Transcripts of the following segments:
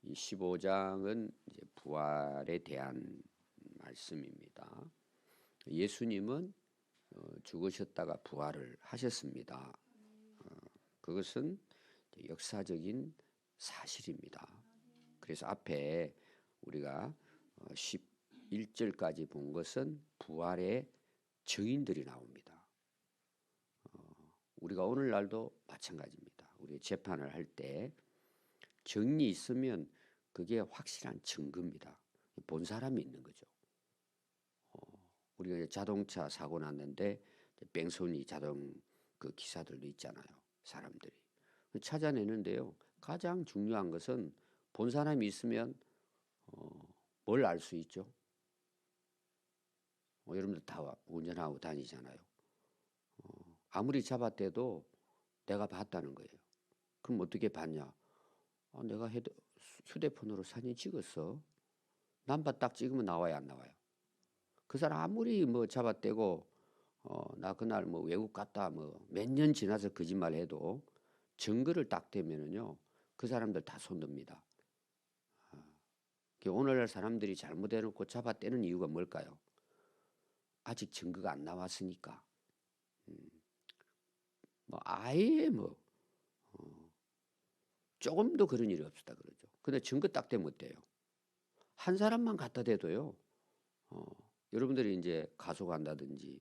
이 15장은 이제 부활에 대한 말씀입니다. 예수님은 죽으셨다가 부활을 하셨습니다. 그것은 역사적인 사실입니다. 그래서 앞에 우리가 11절까지 본 것은 부활의 증인들이 나옵니다. 우리가 오늘날도 마찬가지입니다. 우리 재판을 할 때 증인이 있으면 그게 확실한 증거입니다. 본 사람이 있는 거죠. 우리가 자동차 사고 났는데 뺑소니 자동 그 기사들도 있잖아요. 사람들이 찾아내는데요. 가장 중요한 것은 본 사람이 있으면 뭘 알 수 있죠? 여러분들 다 운전하고 다니잖아요. 아무리 잡았대도 내가 봤다는 거예요. 그럼 어떻게 봤냐? 내가 휴대폰으로 사진 찍었어. 남바 딱 찍으면 나와요, 안 나와요? 그 사람 아무리 뭐 잡아떼고 나 그날 뭐 외국 갔다 뭐 몇 년 지나서 거짓말해도 증거를 딱 대면은요 그 사람들 다 손듭니다. 오늘날 사람들이 잘못해놓고 잡아떼는 이유가 뭘까요? 아직 증거가 안 나왔으니까. 뭐 아예 뭐 조금도 그런 일이 없었다 그러죠. 근데 증거 딱 대면 어때요? 한 사람만 갖다 대도요. 여러분들이 이제 가속한다든지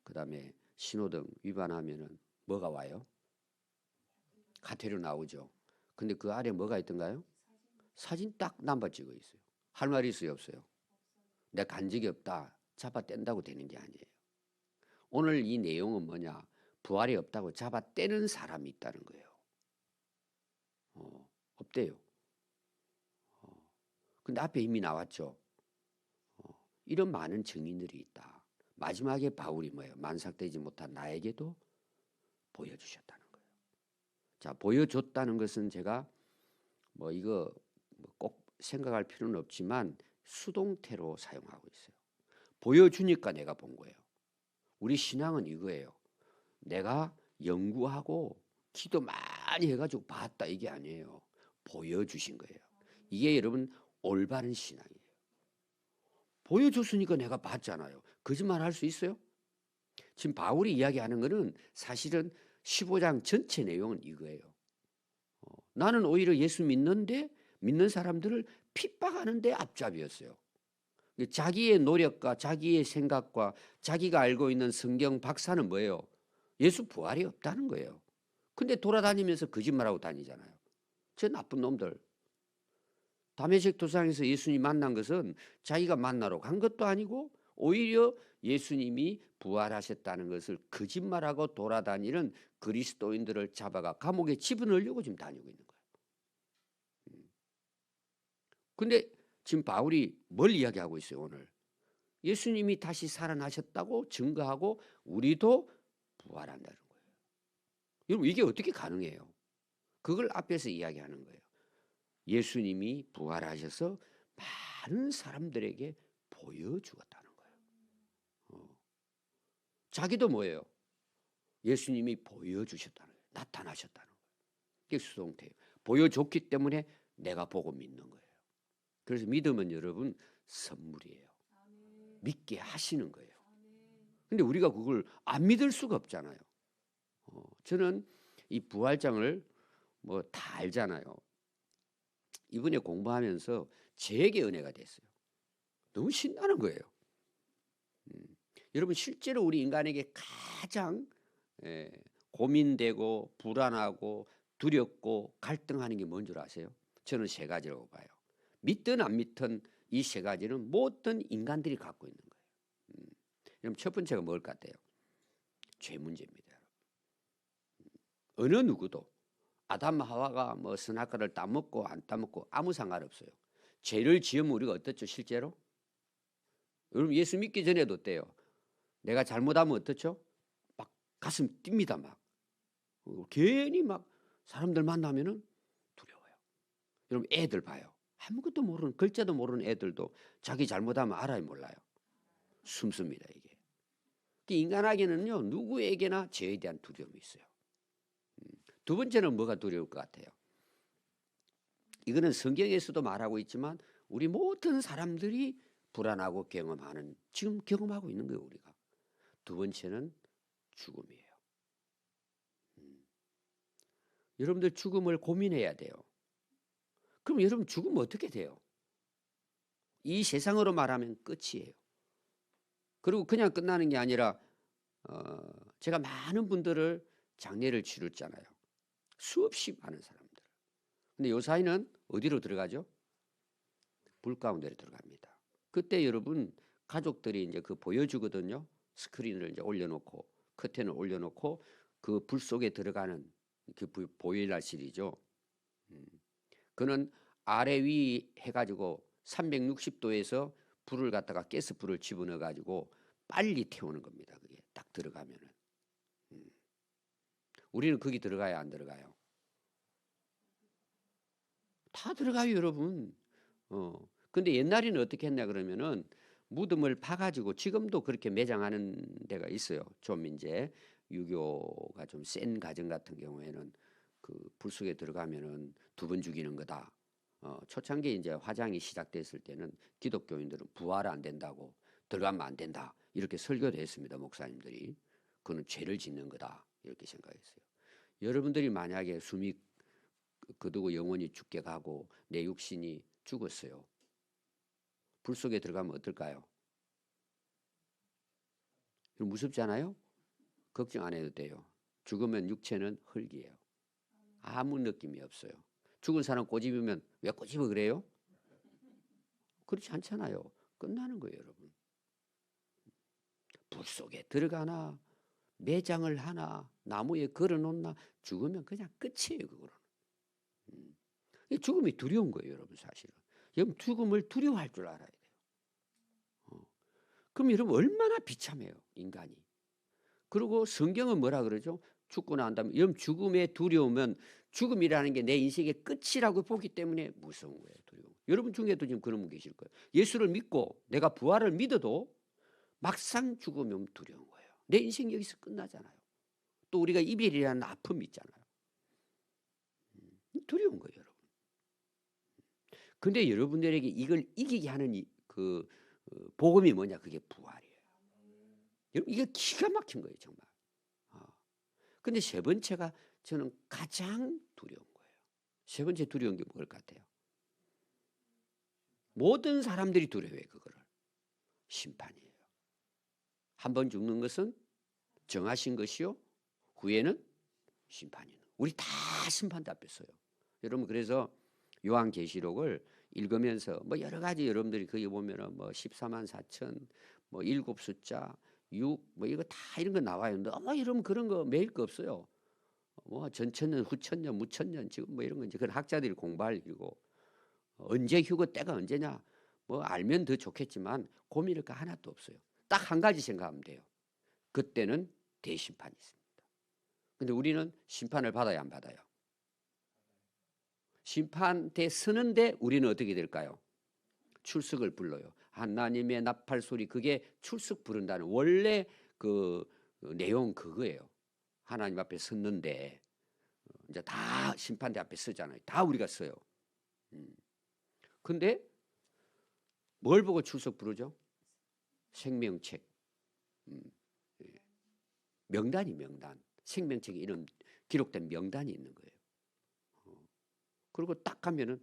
그다음에 신호등 위반하면은 뭐가 와요? 과태료 나오죠. 근데 그 아래 뭐가 있던가요? 사진 딱 남바 찍어 있어요. 할 말이 있어요, 없어요? 내가 간 적이 없다. 잡아뗀다고 되는 게 아니에요. 오늘 이 내용은 뭐냐? 부활이 없다고 잡아떼는 사람이 있다는 거예요. 없대요. 근데 앞에 이미 나왔죠. 이런 많은 증인들이 있다. 마지막에 바울이 뭐예요? 만삭되지 못한 나에게도 보여주셨다는 거예요. 자, 보여줬다는 것은 제가 뭐 이거 꼭 생각할 필요는 없지만 수동태로 사용하고 있어요. 보여주니까 내가 본 거예요. 우리 신앙은 이거예요. 내가 연구하고 기도 많이 해가지고 봤다 이게 아니에요. 보여주신 거예요. 이게 여러분 올바른 신앙이에요. 보여줬으니까 내가 봤잖아요. 거짓말 할 수 있어요? 지금 바울이 이야기하는 것은 사실은 15장 전체 내용은 이거예요. 나는 오히려 예수 믿는 사람들을 핍박하는데 앞잡이였어요. 자기의 노력과 자기의 생각과 자기가 알고 있는 성경 박사는 뭐예요? 예수 부활이 없다는 거예요. 근데 돌아다니면서 거짓말하고 다니잖아요. 저 나쁜 놈들. 다메섹 도상에서 예수님 만난 것은 자기가 만나러 간 것도 아니고 오히려 예수님이 부활하셨다는 것을 거짓말하고 돌아다니는 그리스도인들을 잡아가 감옥에 집어넣으려고 지금 다니고 있는 거예요. 근데 지금 바울이 뭘 이야기하고 있어요, 오늘? 예수님이 다시 살아나셨다고 증거하고 우리도 부활한다는 거예요. 여러분, 이게 어떻게 가능해요? 그걸 앞에서 이야기하는 거예요. 예수님이 부활하셔서 많은 사람들에게 보여주었다는 거예요. 자기도 뭐예요? 예수님이 보여주셨다는 거예요. 나타나셨다는 거예요. 이게 수동태예요. 보여줬기 때문에 내가 보고 믿는 거예요. 그래서 믿음은 여러분 선물이에요. 믿게 하시는 거예요. 근데 우리가 그걸 안 믿을 수가 없잖아요. 저는 이 부활장을 뭐 다 알잖아요. 이번에 공부하면서 제게 은혜가 됐어요. 너무 신나는 거예요. 여러분 실제로 우리 인간에게 가장 고민되고 불안하고 두렵고 갈등하는 게 뭔 줄 아세요? 저는 세 가지라고 봐요. 믿든 안 믿든 이 세 가지는 모든 인간들이 갖고 있는 거예요. 그럼 첫 번째가 뭘 같아요? 죄 문제입니다. 어느 누구도 아담 하와가 뭐 선악과를 따먹고 안 따먹고 아무 상관없어요. 죄를 지으면 우리가 어떻죠 실제로? 여러분 예수 믿기 전에도 어때요? 내가 잘못하면 어떻죠? 막 가슴 뜁니다. 막 괜히 막 사람들 만나면은 두려워요. 여러분 애들 봐요. 아무것도 모르는 글자도 모르는 애들도 자기 잘못하면 알아요 몰라요? 숨습니다 이게. 인간에게는요 누구에게나 죄에 대한 두려움이 있어요. 두 번째는 뭐가 두려울 것 같아요? 이거는 성경에서도 말하고 있지만 우리 모든 사람들이 불안하고 경험하는, 지금 경험하고 있는 거예요, 우리가. 두 번째는 죽음이에요. 여러분들 죽음을 고민해야 돼요. 그럼 여러분 죽으면 어떻게 돼요? 이 세상으로 말하면 끝이에요. 그리고 그냥 끝나는 게 아니라 제가 많은 분들을 장례를 치렀잖아요. 수없이 많은 사람들. 근데 요 사이는 어디로 들어가죠? 불 가운데로 들어갑니다. 그때 여러분 가족들이 이제 그 보여주거든요. 스크린을 이제 올려놓고 커튼을 올려놓고 그 불 속에 들어가는 그 보일러실이죠. 그는 아래 위 해가지고 360도에서 불을 갖다가 가스불을 집어넣어 가지고 빨리 태우는 겁니다. 그게 딱 들어가면은. 우리는 거기 들어가야 안 들어가요? 다 들어가요, 여러분. 근데 옛날에는 어떻게 했냐 그러면은 무덤을 파가지고, 지금도 그렇게 매장하는 데가 있어요. 좀 이제 유교가 좀 센 가정 같은 경우에는 그 불 속에 들어가면은 2번 죽이는 거다. 초창기에 이제 화장이 시작됐을 때는 기독교인들은 부활 안 된다고, 들어가면 안 된다, 이렇게 설교도 했습니다. 목사님들이. 그는 죄를 짓는 거다, 이렇게 생각했어요. 여러분들이 만약에 숨이 거두고 영원히 죽게 가고 내 육신이 죽었어요. 불 속에 들어가면 어떨까요? 무섭잖아요? 걱정 안 해도 돼요. 죽으면 육체는 흙이에요. 아무 느낌이 없어요. 죽은 사람 꼬집으면 왜 꼬집어 그래요? 그렇지 않잖아요. 끝나는 거예요, 여러분. 불 속에 들어가나 매장을 하나 나무에 걸어놓나 죽으면 그냥 끝이에요, 그거는. 죽음이 두려운 거예요, 여러분. 사실은 여러분 죽음을 두려워할 줄 알아야 돼요. 그럼 여러분 얼마나 비참해요, 인간이. 그리고 성경은 뭐라 그러죠? 죽고 난 다음에, 여러분 죽음의 두려움은 죽음이라는 게 내 인생의 끝이라고 보기 때문에 무서운 거예요, 두려움. 여러분 중에도 지금 그런 분 계실 거예요. 예수를 믿고 내가 부활을 믿어도 막상 죽으면 두려운 거예요. 내 인생이 여기서 끝나잖아요. 또 우리가 이별이라는 아픔이 있잖아요. 두려운 거예요, 여러분. 근데 여러분들에게 이걸 이기게 하는 그 복음이 뭐냐? 그게 부활이에요. 여러분 이게 기가 막힌 거예요, 정말. 근데 세 번째가 저는 가장 두려운 거예요. 세 번째 두려운 게 뭘 같아요? 모든 사람들이 두려워해요, 그거를. 심판이에요. 한 번 죽는 것은 정하신 것이요, 후에는 심판이에요. 우리 다 심판 잡혔어요. 여러분 그래서 요한계시록을 읽으면서 뭐 여러 가지 여러분들이 거기 보면은 뭐 14만 4천, 뭐 7 숫자, 6, 뭐 이거 다 이런 거 나와요. 너무 여러분 그런 거 매일 거 없어요. 뭐 전천년, 후천년, 무천년, 지금 뭐 이런 거 이제 그런 학자들이 공부할 일이고, 언제 휴거 때가 언제냐 뭐 알면 더 좋겠지만 고민할 거 하나도 없어요. 딱 한 가지 생각하면 돼요. 그때는 대심판이 있습니다. 근데 우리는 심판을 받아야 안 받아요? 심판대 서는데 우리는 어떻게 될까요? 출석을 불러요. 하나님의 나팔 소리, 그게 출석 부른다는 원래 그 내용 그거예요. 하나님 앞에 섰는데 이제 다 심판대 앞에 서잖아요. 다 우리가 서요. 근데 뭘 보고 출석 부르죠? 생명책. 명단이 명단. 생명책에 이름 기록된 명단이 있는 거예요. 그리고 딱 가면은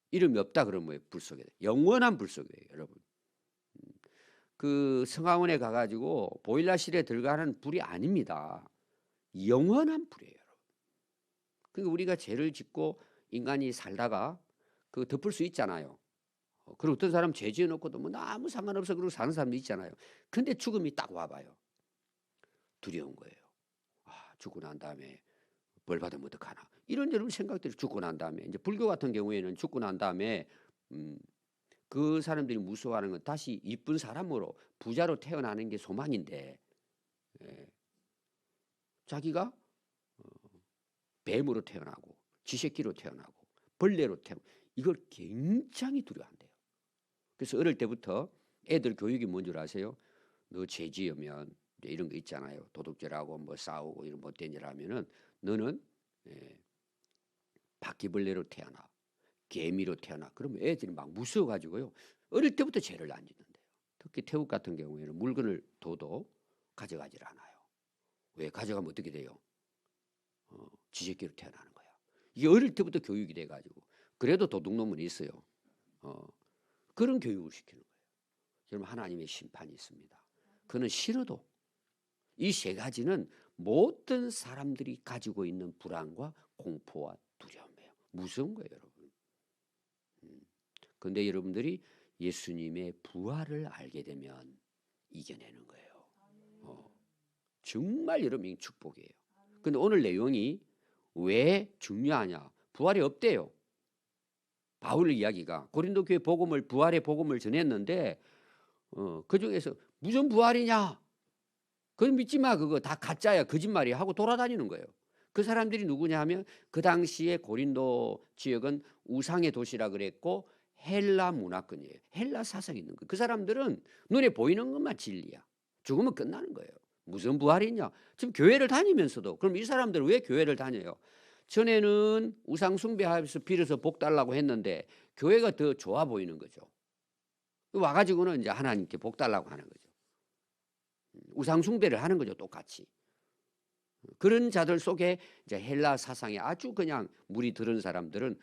이름이 없다 그러면 뭐예요? 불 속에. 영원한 불 속이에요, 여러분. 그 성화원에 가가지고 보일러실에 들어가는 불이 아닙니다. 영원한 불이에요, 여러분. 그러니까 우리가 죄를 짓고 인간이 살다가 그 덮을 수 있잖아요. 그리고 어떤 사람 죄 지어놓고도 뭐 아무 상관없어 그러고 사는 사람도 있잖아요. 근데 죽음이 딱 와봐요. 두려운 거예요. 죽고 난 다음에 벌 받으면 어떡하나. 이런 여러분 생각들이 죽고 난 다음에, 이제 불교 같은 경우에는 죽고 난 다음에 그 사람들이 무서워하는 건 다시 이쁜 사람으로 부자로 태어나는 게 소망인데, 자기가 뱀으로 태어나고 쥐새끼로 태어나고 벌레로 태어나고 이걸 굉장히 두려워한대요. 그래서 어릴 때부터 애들 교육이 뭔 줄 아세요? 너 죄 지으면 이런 거 있잖아요. 도둑질하고 뭐 싸우고 이런 못된 일 하면은 너는 바퀴벌레로 태어나. 개미로 태어나. 그러면 애들이 막 무서워가지고요. 어릴 때부터 죄를 안 짓는데요. 특히 태국 같은 경우에는 물건을 둬도 가져가질 않아요. 왜? 가져가면 어떻게 돼요? 쥐새끼로 태어나는 거야. 이게 어릴 때부터 교육이 돼가지고. 그래도 도둑놈은 있어요. 그런 교육을 시키는 거예요. 여러분, 하나님의 심판이 있습니다. 그는 싫어도 이 세 가지는 모든 사람들이 가지고 있는 불안과 공포와 두려움이에요. 무서운 거예요, 여러분. 그런데 여러분들이 예수님의 부활을 알게 되면 이겨내는 거예요. 정말 여러분이 축복이에요. 그런데 오늘 내용이 왜 중요하냐? 부활이 없대요. 바울 이야기가 고린도 교회 부활의 복음을 전했는데 그 중에서 무슨 부활이냐? 그건 믿지 마. 그거 다 가짜야. 거짓말이야 하고 돌아다니는 거예요. 그 사람들이 누구냐 하면 그 당시에 고린도 지역은 우상의 도시라 그랬고 헬라 문화권이에요. 헬라 사상이 있는 거예요. 그 사람들은 눈에 보이는 것만 진리야. 죽으면 끝나는 거예요. 무슨 부활이냐? 지금 교회를 다니면서도 그럼 이 사람들은 왜 교회를 다녀요? 전에는 우상 숭배하면서 빌어서 복 달라고 했는데 교회가 더 좋아 보이는 거죠. 와가지고는 이제 하나님께 복 달라고 하는 거죠. 우상 숭배를 하는 거죠, 똑같이. 그런 자들 속에 이제 헬라 사상에 아주 그냥 물이 들은 사람들은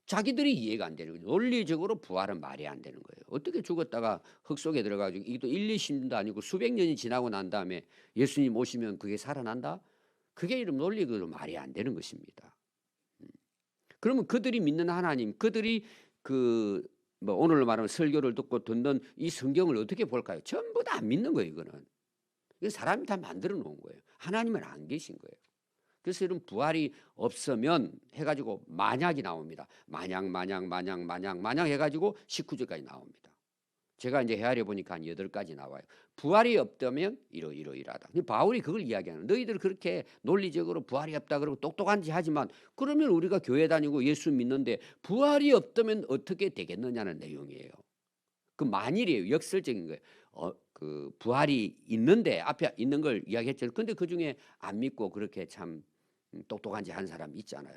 자기들이 이해가 안 되는 거죠. 논리적으로 부활은 말이 안 되는 거예요. 어떻게 죽었다가 흙 속에 들어가지고 이게 또 1, 2심도 아니고 수백 년이 지나고 난 다음에 예수님 오시면 그게 살아난다? 그게 이런 논리적으로 말이 안 되는 것입니다. 그러면 그들이 믿는 하나님, 그들이 뭐 오늘로 말하면 설교를 듣고 듣는 이 성경을 어떻게 볼까요? 전부 다 안 믿는 거예요, 이거는. 이건 사람이 다 만들어 놓은 거예요. 하나님은 안 계신 거예요. 그래서 이런 부활이 없으면 해가지고 만약이 나옵니다. 만약 해가지고 19절까지 나옵니다. 제가 이제 헤아려 보니까 한 8가지 나와요. 부활이 없다면 이러이러하다. 바울이 그걸 이야기하는. 너희들 그렇게 논리적으로 부활이 없다 그러고 똑똑한지 하지만 그러면 우리가 교회 다니고 예수 믿는데 부활이 없다면 어떻게 되겠느냐는 내용이에요. 그 만일이에요. 역설적인 거예요. 그 부활이 있는데 앞에 있는 걸 이야기했죠. 근데 그 중에 안 믿고 그렇게 참 똑똑한지 한 사람 있잖아요.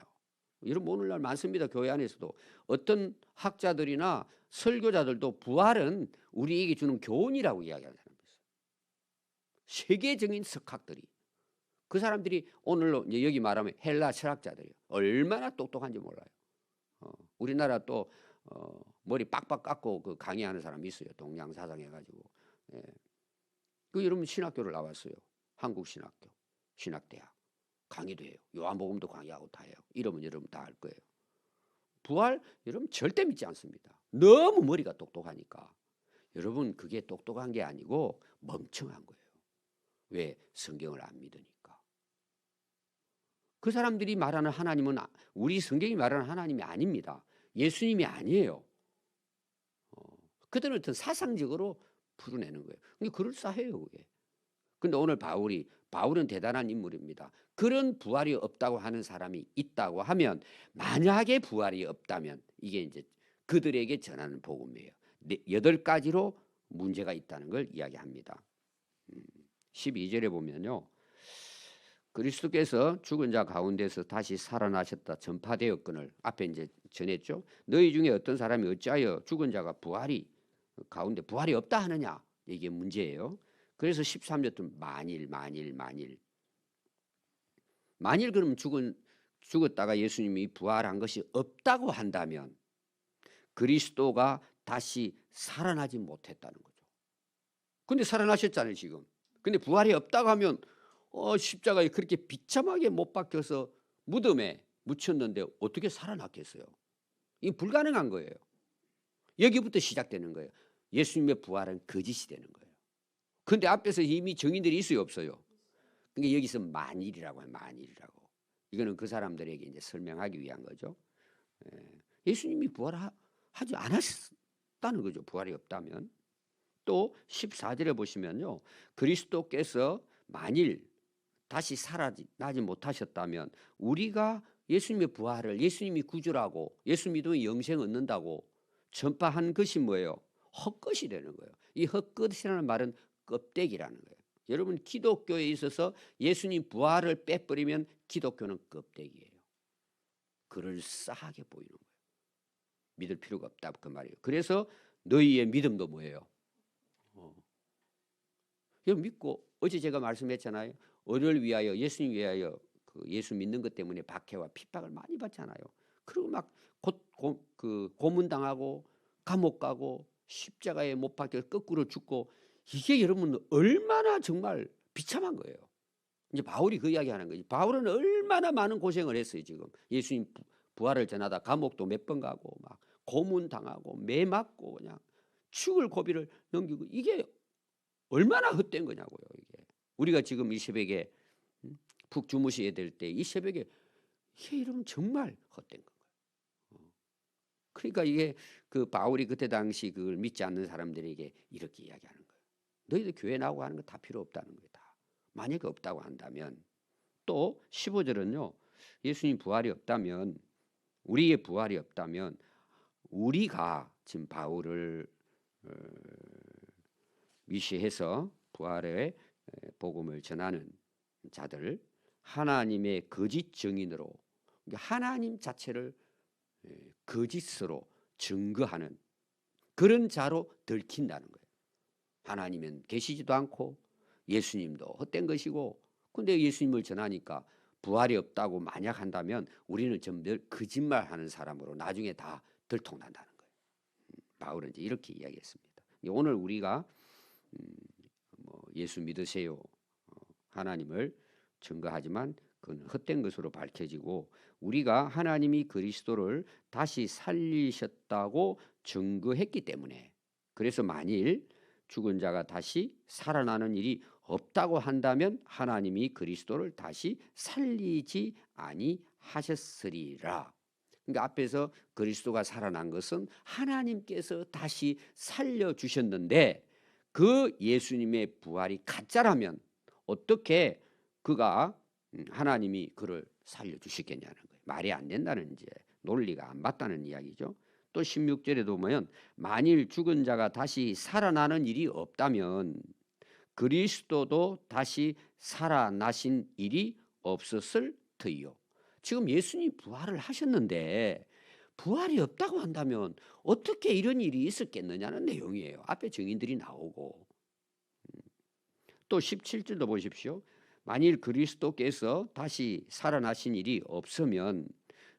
여러분 오늘날 많습니다. 교회 안에서도 어떤 학자들이나 설교자들도 부활은 우리에게 주는 교훈이라고 이야기하는 사람이 있어요. 세계적인 석학들이 그 사람들이 오늘로 이제 여기 말하면 헬라 철학자들이요. 얼마나 똑똑한지 몰라요. 우리나라 또 머리 빡빡 깎고 그 강의하는 사람이 있어요. 동양 사상 해가지고. 예. 그 여러분 신학교를 나왔어요. 한국 신학교, 신학대학 강의도 해요. 요한복음도 강의하고 다 해요. 이러면 여러분 다 알 거예요. 부활 여러분 절대 믿지 않습니다. 너무 머리가 똑똑하니까. 여러분 그게 똑똑한 게 아니고 멍청한 거예요. 왜? 성경을 안 믿으니까. 그 사람들이 말하는 하나님은 우리 성경이 말하는 하나님이 아닙니다. 예수님이 아니에요. 그들은 어떤 사상적으로 풀어내는 거예요. 그게 그럴싸해요, 그게. 근데 오늘 바울은 대단한 인물입니다. 그런 부활이 없다고 하는 사람이 있다고 하면 만약에 부활이 없다면 이게 이제 그들에게 전하는 복음이에요. 8가지로 문제가 있다는 걸 이야기합니다. 12절에 보면요. 그리스도께서 죽은 자 가운데서 다시 살아나셨다 전파되었거늘 앞에 이제 전했죠. 너희 중에 어떤 사람이 어찌하여 죽은 자가 부활이 가운데 부활이 없다 하느냐 이게 문제예요. 그래서 13절 만일 그러면 죽었다가 예수님이 부활한 것이 없다고 한다면 그리스도가 다시 살아나지 못했다는 거죠. 근데 살아나셨잖아요 지금. 근데 부활이 없다고 하면 십자가에 그렇게 비참하게 못 박혀서 무덤에 묻혔는데 어떻게 살아났겠어요? 이게 불가능한 거예요. 여기부터 시작되는 거예요. 예수님의 부활은 거짓이 되는 거예요. 그런데 앞에서 이미 증인들이 있어요, 없어요? 그러니까 여기서 만일이라고 해요, 만일이라고. 이거는 그 사람들에게 이제 설명하기 위한 거죠. 예수님이 부활하지 않았다는 거죠. 부활이 없다면. 또 14절에 보시면요. 그리스도께서 만일 다시 살아나지 못하셨다면 우리가 예수님의 부활을 예수님이 구주라고 예수 믿으면 영생 얻는다고 전파한 것이 뭐예요? 헛것이 되는 거예요. 이 헛것이라는 말은 껍데기라는 거예요. 여러분 기독교에 있어서 예수님 부활을 빼버리면 기독교는 껍데기예요. 그럴싸하게 보이는 거예요. 믿을 필요가 없다 그 말이에요. 그래서 너희의 믿음도 뭐예요? 이거 믿고 어제 제가 말씀했잖아요. 어를 위하여 예수님 위하여 그 예수 믿는 것 때문에 박해와 핍박을 많이 받잖아요. 그리고 막 고문 당하고 감옥 가고 십자가에 못 박혀 거꾸로 죽고 이게 여러분 얼마나 정말 비참한 거예요. 이제 바울이 그 이야기 하는 거지. 바울은 얼마나 많은 고생을 했어요. 지금 예수님 부활을 전하다 감옥도 몇 번 가고 막 고문 당하고 매 맞고 그냥 죽을 고비를 넘기고 이게 얼마나 헛된 거냐고요. 이게 우리가 지금 이 새벽에 푹 주무셔야 될 때 이 새벽에 이게 이러면 정말 헛된 거예요. 그러니까 이게 그 바울이 그때 당시 그걸 믿지 않는 사람들에게 이렇게 이야기하는 거예요. 너희들 교회 나오고 하는 거 다 필요 없다는 거예요. 다. 만약에 없다고 한다면 또 15절은요. 예수님 부활이 없다면 우리의 부활이 없다면 우리가 지금 바울을 위시해서 부활의 복음을 전하는 자들 하나님의 거짓 증인으로 하나님 자체를 거짓으로 증거하는 그런 자로 들킨다는 거예요. 하나님은 계시지도 않고 예수님도 헛된 것이고 근데 예수님을 전하니까 부활이 없다고 만약 한다면 우리는 전부 거짓말하는 사람으로 나중에 다 들통난다는 거예요. 바울은 이제 이렇게 이야기했습니다. 오늘 우리가 예수 믿으세요. 하나님을 증거하지만 그건 헛된 것으로 밝혀지고 우리가 하나님이 그리스도를 다시 살리셨다고 증거했기 때문에 그래서 만일 죽은 자가 다시 살아나는 일이 없다고 한다면 하나님이 그리스도를 다시 살리지 아니하셨으리라. 그러니까 앞에서 그리스도가 살아난 것은 하나님께서 다시 살려주셨는데 그 예수님의 부활이 가짜라면 어떻게 그가 하나님이 그를 살려주시겠냐는 거예요. 말이 안 된다는 이제 논리가 안 맞다는 이야기죠. 또 16절에도 보면 만일 죽은 자가 다시 살아나는 일이 없다면 그리스도도 다시 살아나신 일이 없었을 터이요. 지금 예수님 부활을 하셨는데 부활이 없다고 한다면 어떻게 이런 일이 있었겠느냐는 내용이에요. 앞에 증인들이 나오고 또 17절도 보십시오. 만일 그리스도께서 다시 살아나신 일이 없으면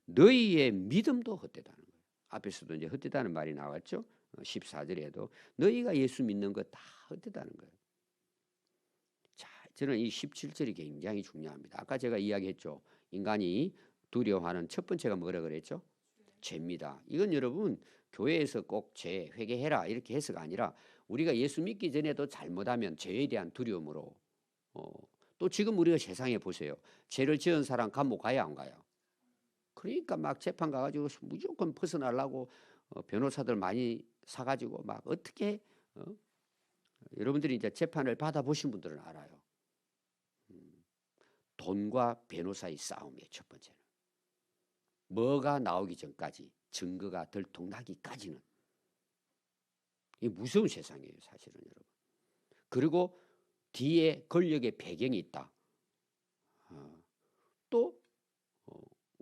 너희의 믿음도 헛되다는 거예요. 앞에서도 이제 헛되다는 말이 나왔죠. 14절에도 너희가 예수 믿는 거 다 헛되다는 거예요. 자, 저는 이 17절이 굉장히 중요합니다. 아까 제가 이야기했죠. 인간이 두려워하는 첫 번째가 뭐라 그랬죠? 죄입니다. 이건 여러분 교회에서 꼭 죄 회개해라 이렇게 해서가 아니라 우리가 예수 믿기 전에도 잘못하면 죄에 대한 두려움으로 또 지금 우리가 세상에 보세요. 죄를 지은 사람 감옥 가야 안 가요? 그러니까 막 재판 가가지고 무조건 벗어나려고 변호사들 많이 사가지고 막 어떻게 여러분들이 이제 재판을 받아보신 분들은 알아요. 돈과 변호사의 싸움이에요. 첫 번째는. 뭐가 나오기 전까지 증거가 들통나기까지는 이게 무서운 세상이에요. 사실은 여러분. 그리고 뒤에 권력의 배경이 있다. 또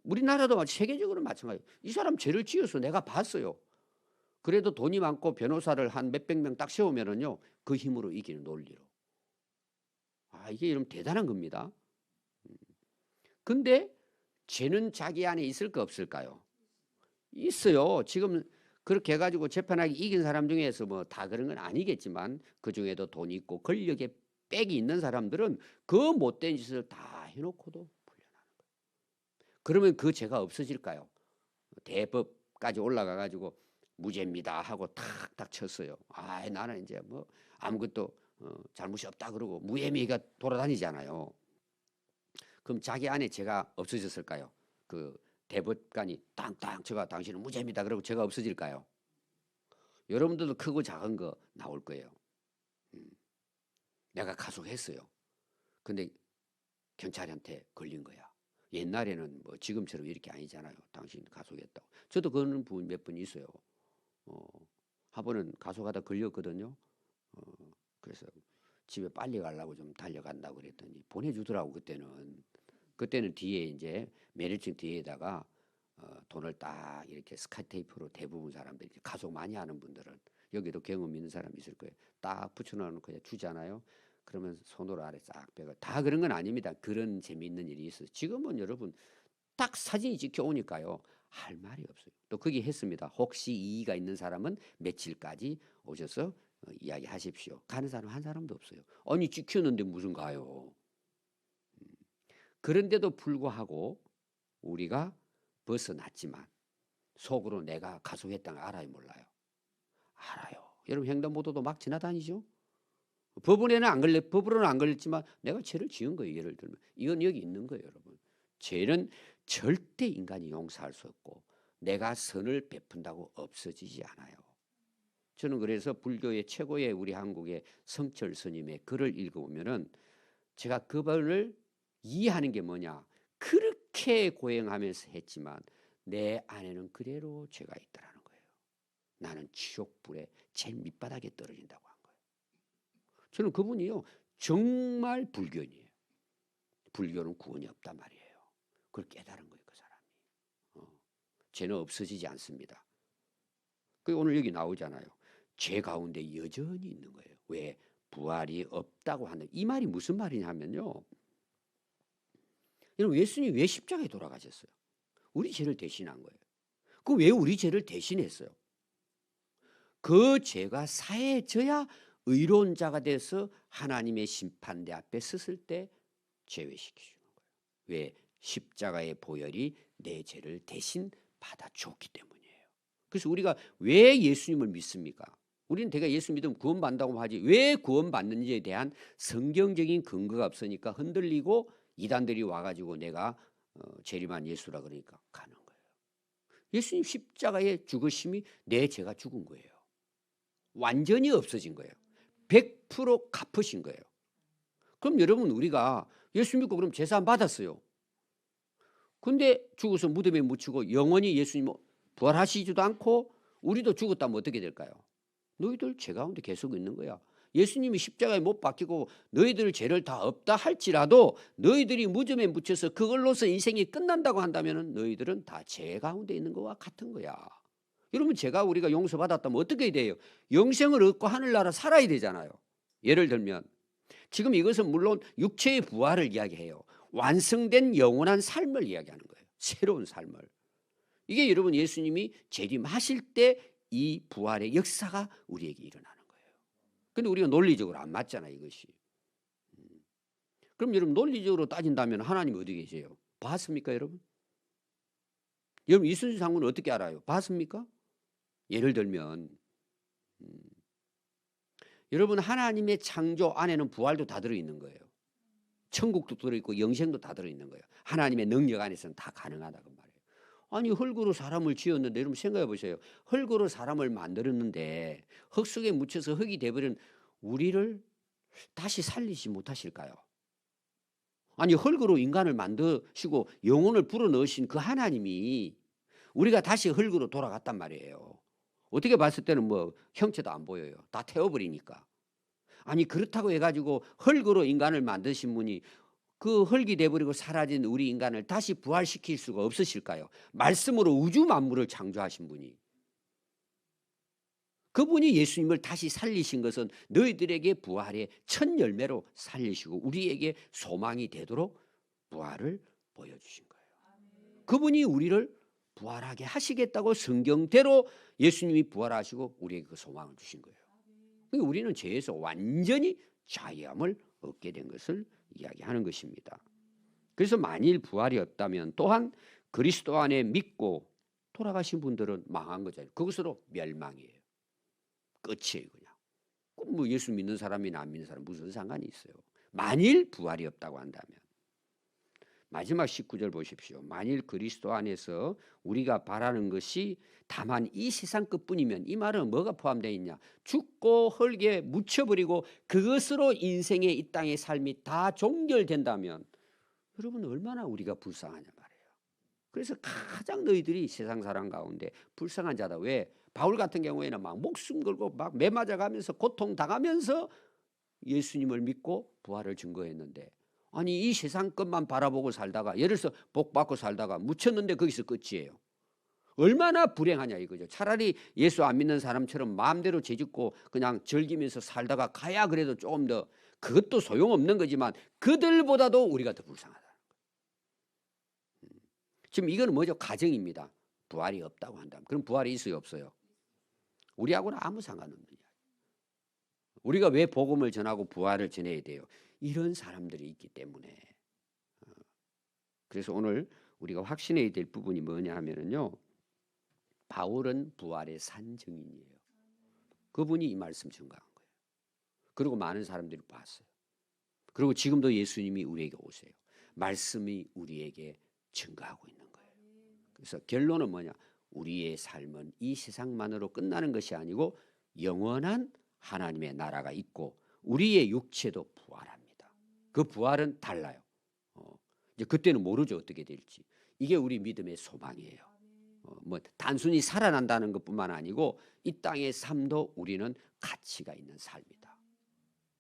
우리나라도 세계적으로 마찬가지예요. 이 사람 죄를 지어서 내가 봤어요. 그래도 돈이 많고 변호사를 한 몇백 명 딱 세우면은요 그 힘으로 이기는 논리로. 이게 이러면 대단한 겁니다. 근데 죄는 자기 안에 있을까 없을까요? 있어요. 지금 그렇게 해가지고 재판하기 이긴 사람 중에서 뭐 다 그런 건 아니겠지만 그 중에도 돈이 있고 권력에 빽이 있는 사람들은 그 못된 짓을 다 해놓고도 풀려나는 거예요. 그러면 그 죄가 없어질까요? 대법까지 올라가가지고 무죄입니다 하고 탁탁 쳤어요. 나는 이제 뭐 아무것도 잘못이 없다 그러고 무혐의가 돌아다니잖아요. 그럼 자기 안에 죄가 없어졌을까요? 그 대법관이 땅땅 쳐가 당신은 무죄입니다 그러고 죄가 없어질까요? 여러분들도 크고 작은 거 나올 거예요. 내가 가속했어요. 근데 경찰한테 걸린 거야. 옛날에는 뭐 지금처럼 이렇게 아니잖아요. 당신 가속했다고. 저도 그런 분 몇 분 있어요. 한 번은 가속하다 걸렸거든요. 그래서 집에 빨리 가려고 좀 달려간다고 그랬더니 보내주더라고. 그때는 뒤에 이제 면허증 뒤에다가 돈을 딱 이렇게 스카이테이프로 대부분 사람들이 가족 많이 하는 분들은 여기도 경험 있는 사람이 있을 거예요. 딱 붙여놓고 그냥 주잖아요. 그러면 손으로 아래 싹 빼고 다 그런 건 아닙니다. 그런 재미있는 일이 있어요. 지금은 여러분 딱 사진이 찍혀오니까요. 할 말이 없어요. 또 거기 했습니다. 혹시 이의가 있는 사람은 며칠까지 오셔서 이야기하십시오. 가는 사람 한 사람도 없어요. 아니 찍혔는데 무슨 가요. 그런데도 불구하고 우리가 벗어났지만 속으로 내가 가속했다는 걸 알아요 몰라요? 알아요. 여러분 횡단보도도 막 지나다니죠. 법원에는 법으로는 안 걸렸지만 내가 죄를 지은 거예요. 예를 들면 이건 여기 있는 거예요. 여러분 죄는 절대 인간이 용서할 수 없고 내가 선을 베푼다고 없어지지 않아요. 저는 그래서 불교의 최고의 우리 한국의 성철 스님의 글을 읽어보면은 제가 그분을 이해하는 게 뭐냐. 그렇게 고행하면서 했지만 내 안에는 그대로 죄가 있다라는 거예요. 나는 지옥불에 제일 밑바닥에 떨어진다고 한 거예요. 저는 그분이요 정말 불교인이에요. 불교는 구원이 없단 말이에요. 그걸 깨달은 거예요. 그 사람이. 죄는 없어지지 않습니다. 그 오늘 여기 나오잖아요. 죄 가운데 여전히 있는 거예요. 왜? 부활이 없다고 하는 이 말이 무슨 말이냐 하면요. 여러분 예수님이 왜 십자가에 돌아가셨어요? 우리 죄를 대신한 거예요. 그 왜 우리 죄를 대신했어요? 그 죄가 사해져야 의로운 자가 돼서 하나님의 심판대 앞에 섰을 때 제외시키시는 거예요. 왜? 십자가의 보혈이 내 죄를 대신 받아줬기 때문이에요. 그래서 우리가 왜 예수님을 믿습니까? 우리는 대개 예수 믿으면 구원받는다고 하지 왜 구원받는지에 대한 성경적인 근거가 없으니까 흔들리고 이단들이 와가지고 내가 재림한 예수라 그러니까 가는 거예요. 예수님 십자가에 죽으심이 내 죄가 죽은 거예요. 완전히 없어진 거예요. 100% 갚으신 거예요. 그럼 여러분 우리가 예수 믿고 그럼 제사함 받았어요. 근데 죽어서 무덤에 묻히고 영원히 예수님 부활하시지도 않고 우리도 죽었다면 어떻게 될까요? 너희들 죄 가운데 계속 있는 거야. 예수님이 십자가에 못 박히고 너희들 죄를 다 없다 할지라도 너희들이 무덤에 묻혀서 그걸로서 인생이 끝난다고 한다면 너희들은 다 죄 가운데 있는 거와 같은 거야. 여러분 죄가 우리가 용서받았다면 어떻게 돼요? 영생을 얻고 하늘나라 살아야 되잖아요. 예를 들면 지금 이것은 물론 육체의 부활을 이야기해요. 완성된 영원한 삶을 이야기하는 거예요. 새로운 삶을. 이게 여러분 예수님이 재림하실 때 이 부활의 역사가 우리에게 일어나는 거예요. 그런데 우리가 논리적으로 안 맞잖아요. 이것이. 그럼 여러분 논리적으로 따진다면 하나님 어디 계세요? 봤습니까 여러분? 여러분 이순신 장군은 어떻게 알아요? 봤습니까? 예를 들면 여러분 하나님의 창조 안에는 부활도 다 들어있는 거예요. 천국도 들어있고 영생도 다 들어있는 거예요. 하나님의 능력 안에서는 다 가능하다고 말해요. 아니 흙으로 사람을 지었는데 여러분 생각해 보세요. 흙으로 사람을 만들었는데 흙 속에 묻혀서 흙이 돼버린 우리를 다시 살리지 못하실까요? 아니 흙으로 인간을 만드시고 영혼을 불어넣으신 그 하나님이 우리가 다시 흙으로 돌아갔단 말이에요. 어떻게 봤을 때는 뭐 형체도 안 보여요. 다 태워버리니까. 아니 그렇다고 해가지고 흙으로 인간을 만드신 분이 그 흙이 돼버리고 사라진 우리 인간을 다시 부활시킬 수가 없으실까요? 말씀으로 우주 만물을 창조하신 분이. 그분이 예수님을 다시 살리신 것은 너희들에게 부활의 첫 열매로 살리시고 우리에게 소망이 되도록 부활을 보여주신 거예요. 그분이 우리를 부활하게 하시겠다고 성경대로 예수님이 부활하시고 우리에게 그 소망을 주신 거예요. 그러니까 우리는 죄에서 완전히 자유함을 얻게 된 것을 이야기하는 것입니다. 그래서 만일 부활이 없다면 또한 그리스도 안에 믿고 돌아가신 분들은 망한 거잖아요. 그것으로 멸망이에요. 끝이에요 그냥. 뭐 예수 믿는 사람이나 안 믿는 사람 무슨 상관이 있어요. 만일 부활이 없다고 한다면. 마지막 19절 보십시오. 만일 그리스도 안에서 우리가 바라는 것이 다만 이 세상 것뿐이면 이 말은 뭐가 포함되어 있냐. 죽고 흙에 묻혀버리고 그것으로 인생의 이 땅의 삶이 다 종결된다면 여러분 얼마나 우리가 불쌍하냐 말이에요. 그래서 가장 너희들이 세상 사람 가운데 불쌍한 자다. 왜? 바울 같은 경우에는 막 목숨 걸고 막 매맞아가면서 고통당하면서 예수님을 믿고 부활을 증거했는데 아니 이 세상 것만 바라보고 살다가 예를 들어서 복 받고 살다가 묻혔는데 거기서 끝이에요. 얼마나 불행하냐 이거죠. 차라리 예수 안 믿는 사람처럼 마음대로 죄짓고 그냥 즐기면서 살다가 가야 그래도 조금 더, 그것도 소용없는 거지만 그들보다도 우리가 더 불쌍하다. 지금 이거는 뭐죠? 가정입니다. 부활이 없다고 한다면. 그럼 부활이 있어요, 없어요? 우리하고는 아무 상관없는 이야기. 우리가 왜 복음을 전하고 부활을 전해야 돼요? 이런 사람들이 있기 때문에. 그래서 오늘 우리가 확신해야 될 부분이 뭐냐 하면은요, 바울은 부활의 산증인이에요. 그분이 이 말씀 증거한 거예요. 그리고 많은 사람들이 봤어요. 그리고 지금도 예수님이 우리에게 오세요. 말씀이 우리에게 증거하고 있는 거예요. 그래서 결론은 뭐냐? 우리의 삶은 이 세상만으로 끝나는 것이 아니고 영원한 하나님의 나라가 있고 우리의 육체도 부활합니다. 그 부활은 달라요. 이제 그때는 모르죠, 어떻게 될지. 이게 우리 믿음의 소망이에요. 뭐 단순히 살아난다는 것뿐만 아니고 이 땅의 삶도 우리는 가치가 있는 삶이다.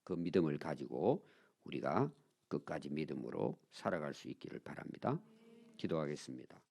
그 믿음을 가지고 우리가 끝까지 믿음으로 살아갈 수 있기를 바랍니다. 기도하겠습니다.